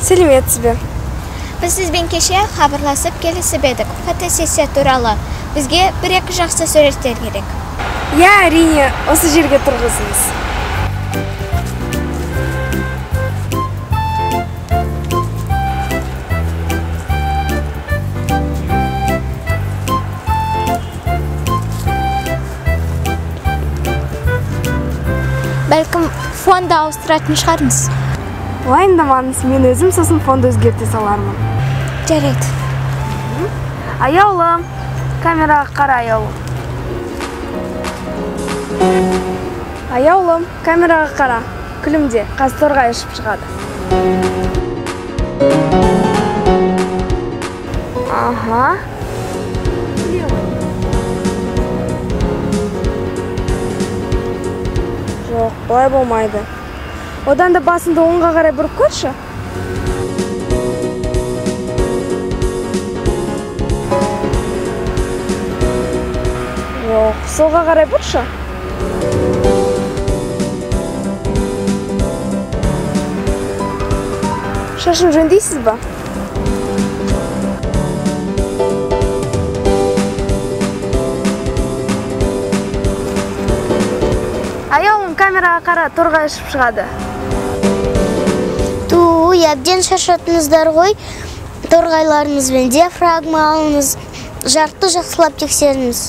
Сәлеметсіз бе? Біз сізбен кеше хабарласып келісіп едік. Фотосессия туралы. Бізге бір-екі жақсы суреттер керек. Әрине, осы жерге тұрғызыңыз. Бәлкім фонды ауыстыратын шығармыз. Уайымдамаңыз, мен өзім сосын фонды өзгерте салармын. Жарайды. Аяулым, камераға қара, аяулым. Аяулым, камераға қара. Күлімде, қазір торғай ұшып шығады. Аха. Жоқ, бұлай болмайды. Одан да басынды оңға қарай бұрып көрші. Жоқ, солға қарай бұршы. Шашын жөндейсіз ба? Аяулым, камераға қара, торғай ұшып шығады. Әбден шаршаттыңыздар ғой. Торғайларыңызбен диафрагма алыңыз, жарықты жақсылап тексеріңіз.